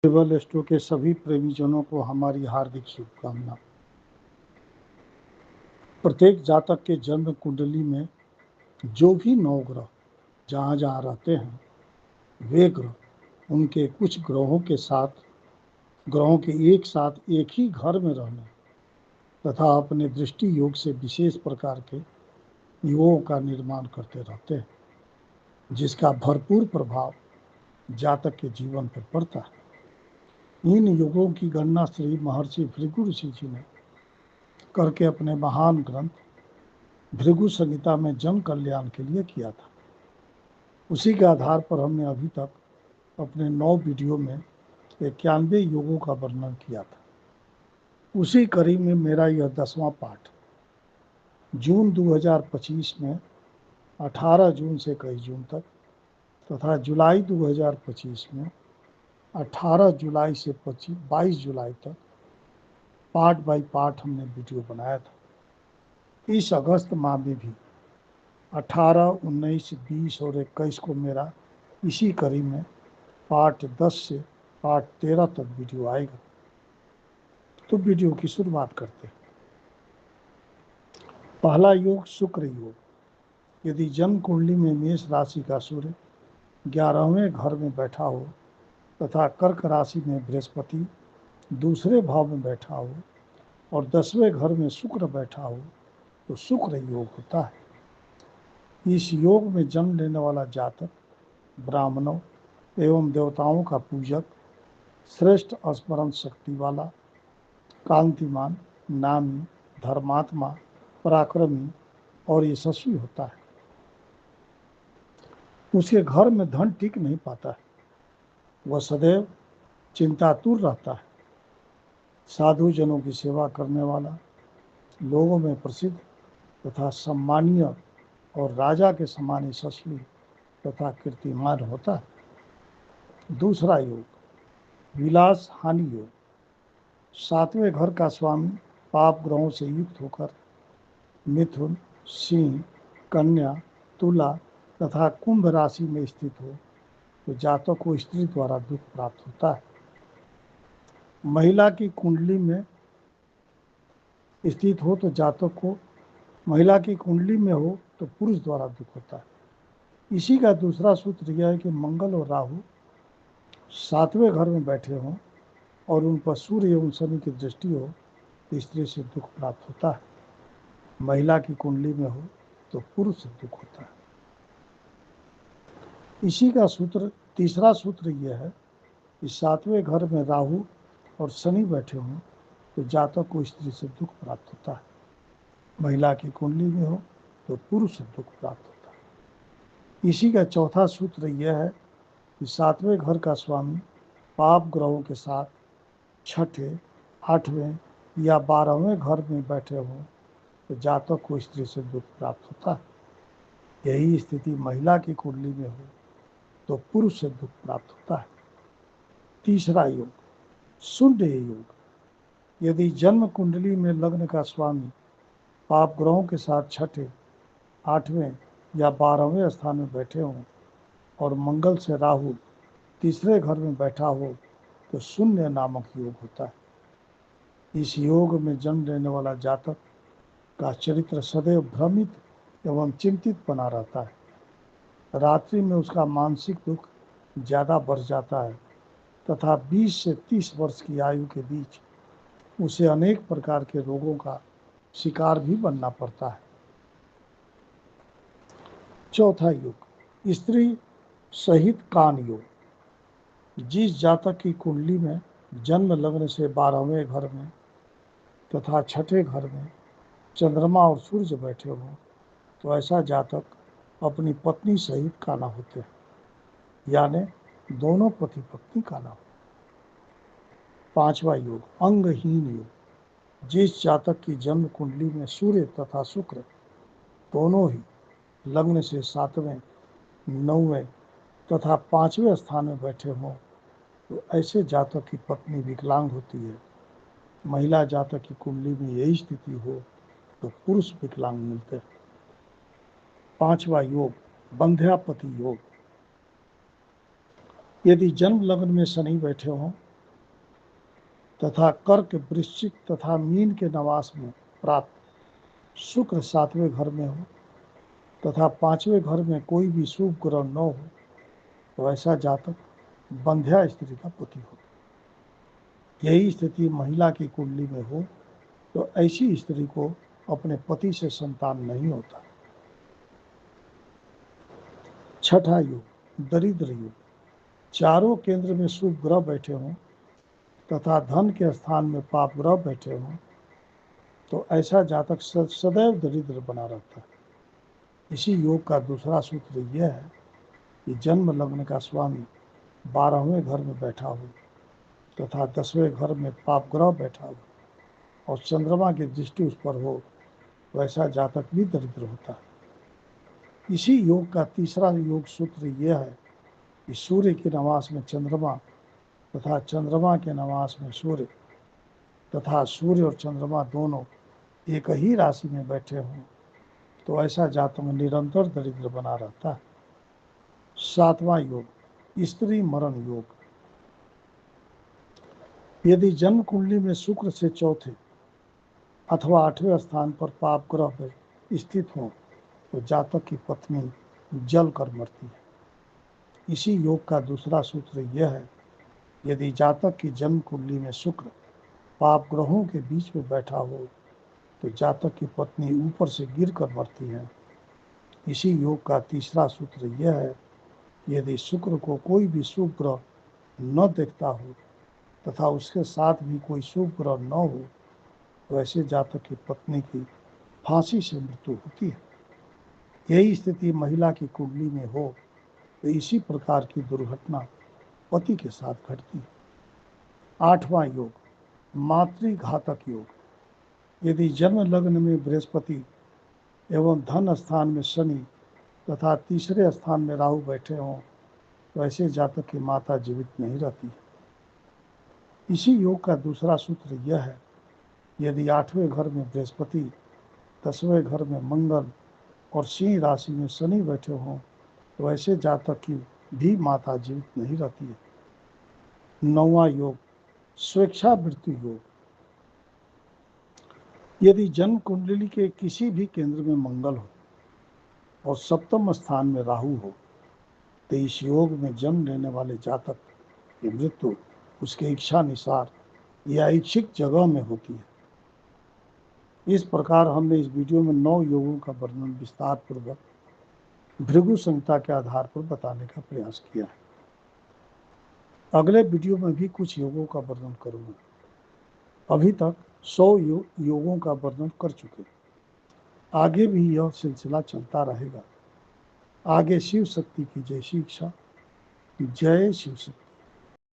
केवल स्टो के सभी प्रेमीजनों को हमारी हार्दिक शुभकामना। प्रत्येक जातक के जन्म कुंडली में जो भी 9 ग्रह जहाँ जहाँ रहते हैं, वे ग्रह उनके कुछ ग्रहों के एक साथ एक ही घर में रहने तथा अपने दृष्टि योग से विशेष प्रकार के युगों का निर्माण करते रहते हैं, जिसका भरपूर प्रभाव जातक के जीवन पर पड़ता है। इन युगों की गणना श्री महर्षि भृगु ऋषि जी ने करके अपने महान ग्रंथ भृगु संहिता में जन कल्याण के लिए किया था। उसी के आधार पर हमने अभी तक अपने 9 वीडियो में 91 योगों का वर्णन किया था। उसी कड़ी में मेरा यह 10वां पाठ जून 2025 में 18 जून से 21 जून तक तथा जुलाई 2025 में 18 जुलाई से 22 जुलाई तक पार्ट बाय पार्ट हमने वीडियो बनाया था। इस अगस्त माह में भी 18, 19, 20 और 21 को मेरा इसी कड़ी में पार्ट 10 से पार्ट 13 तक वीडियो आएगा। तो वीडियो की शुरुआत करते हैं। पहला योग शुक्र योग। यदि जन्म कुंडली में मेष राशि का सूर्य 11वें घर में बैठा हो तथा कर्क राशि में बृहस्पति दूसरे भाव में बैठा हो और 10वें घर में शुक्र बैठा हो तो शुक्र योग होता है। इस योग में जन्म लेने वाला जातक ब्राह्मणों एवं देवताओं का पूजक, श्रेष्ठ स्मरण शक्ति वाला, कांतिमान, नामी, धर्मात्मा, पराक्रमी और यशस्वी होता है। उसके घर में धन टिक नहीं पाता है, वह सदैव चिंतातुर रहता है। साधु जनों की सेवा करने वाला, लोगों में प्रसिद्ध तथा सम्मानीय और राजा के समान यशस्वी तथा कीर्तिमान होता है। दूसरा योग विलास हानि योग। 7वें घर का स्वामी पाप ग्रहों से युक्त होकर मिथुन, सिंह, कन्या, तुला तथा कुंभ राशि में स्थित हो तो जातक को स्त्री द्वारा दुख प्राप्त होता है। महिला की कुंडली में स्थित हो तो जातक को महिला की कुंडली में हो तो पुरुष द्वारा दुख होता है। इसी का दूसरा सूत्र यह है कि मंगल और राहु 7वें घर में बैठे हों और उन पर सूर्य एवं शनि की दृष्टि हो तो स्त्री से दुख प्राप्त होता है। महिला की कुंडली में हो तो पुरुष से दुख होता है। इसी का तीसरा सूत्र यह है कि 7वें घर में राहु और शनि बैठे हों तो जातक को स्त्री से दुख प्राप्त होता है। महिला की कुंडली में हो तो पुरुष से दुख प्राप्त होता है। इसी का चौथा सूत्र यह है कि 7वें घर का स्वामी पाप ग्रहों के साथ 6ठे, 8वें या 12वें घर में बैठे हों तो जातक को स्त्री से दुख प्राप्त होता है। यही स्थिति महिला की कुंडली में हो तो पुरुष से दुख प्राप्त होता है। तीसरा योग शून्य योग। यदि जन्म कुंडली में लग्न का स्वामी पाप ग्रहों के साथ 6ठे, 8वें या 12वें स्थान में बैठे हों और मंगल से राहु तीसरे घर में बैठा हो तो शून्य नामक योग होता है। इस योग में जन्म लेने वाला जातक का चरित्र सदैव भ्रमित एवं चिंतित बना रहता है। रात्रि में उसका मानसिक दुख ज़्यादा बढ़ जाता है तथा 20 से 30 वर्ष की आयु के बीच उसे अनेक प्रकार के रोगों का शिकार भी बनना पड़ता है। चौथा योग स्त्री सहित कान योग। जिस जातक की कुंडली में जन्म लग्न से 12वें घर में तथा 6ठे घर में चंद्रमा और सूर्य बैठे हों तो ऐसा जातक अपनी पत्नी सहित काना होते हैं, यानी दोनों पति पत्नी काना हो। पांचवा योग अंगहीन योग। जिस जातक की जन्म कुंडली में सूर्य तथा शुक्र दोनों ही लग्न से 7वें, 9वें तथा 5वें स्थान में बैठे हों तो ऐसे जातक की पत्नी विकलांग होती है। महिला जातक की कुंडली में यही स्थिति हो तो पुरुष विकलांग मिलते हैं। पांचवा योग बंध्यापति योग। यदि जन्म लग्न में शनि बैठे हों तथा कर्क, वृश्चिक तथा मीन के नवास में प्राप्त शुक्र 7वें घर में हो तथा 5वें घर में कोई भी शुभ ग्रह न हो तो ऐसा जातक बंध्या स्त्री का पति हो। यही स्थिति महिला की कुंडली में हो तो ऐसी स्त्री को अपने पति से संतान नहीं होता। छठा योग दरिद्र योग। चारों केंद्र में शुभ ग्रह बैठे हों तथा धन के स्थान में पाप ग्रह बैठे हों तो ऐसा जातक सदैव दरिद्र बना रहता है। इसी योग का दूसरा सूत्र यह है कि जन्म लग्न का स्वामी 12वें घर में बैठा हो तथा 10वें घर में पाप ग्रह बैठा हो और चंद्रमा की दृष्टि उस पर हो तो ऐसा जातक भी दरिद्र होता है। इसी योग का तीसरा योग सूत्र यह है कि सूर्य के नवास में चंद्रमा तथा चंद्रमा के नवास में सूर्य तथा सूर्य और चंद्रमा दोनों एक ही राशि में बैठे हों तो ऐसा जातक निरंतर दरिद्र बना रहता है। सातवां योग स्त्री मरण योग। यदि जन्म कुंडली में शुक्र से चौथे अथवा 8वें स्थान पर पाप ग्रह स्थित हो तो जातक की पत्नी जल कर मरती है। इसी योग का दूसरा सूत्र यह है, यदि जातक की जन्म कुंडली में शुक्र पाप ग्रहों के बीच में बैठा हो तो जातक की पत्नी ऊपर से गिर कर मरती है। इसी योग का तीसरा सूत्र यह है, यदि शुक्र को कोई भी शुभ ग्रह न देखता हो तथा उसके साथ भी कोई शुभ ग्रह न हो तो ऐसे जातक की पत्नी की फांसी से मृत्यु होती है। यही स्थिति महिला की कुंडली में हो तो इसी प्रकार की दुर्घटना पति के साथ घटती है। आठवां योग मातृघातक योग। यदि जन्म लग्न में बृहस्पति एवं धन स्थान में शनि तथा तीसरे स्थान में राहु बैठे हों तो ऐसे जातक की माता जीवित नहीं रहती। इसी योग का दूसरा सूत्र यह है, यदि 8वें घर में बृहस्पति, 10वें घर में मंगल और सिंह राशि में शनि बैठे हों तो ऐसे जातक की भी माता जीवित नहीं रहती है। 9वां योग स्वेच्छा मृत्यु योग। यदि जन्म कुंडली के किसी भी केंद्र में मंगल हो और सप्तम स्थान में राहु हो तो इस योग में जन्म लेने वाले जातक की मृत्यु उसके इच्छा अनुसार या इच्छित जगह में होती है। इस प्रकार हमने इस वीडियो में 9 योगों का वर्णन विस्तार पूर्वक भृगु संहिता के आधार पर बताने का प्रयास किया है। अगले वीडियो में भी कुछ योगों का वर्णन करूंगा। अभी तक 100 योगों का वर्णन कर चुके। आगे भी यह सिलसिला चलता रहेगा। आगे शिव शक्ति की जैसी इच्छा। जय शिव शक्ति।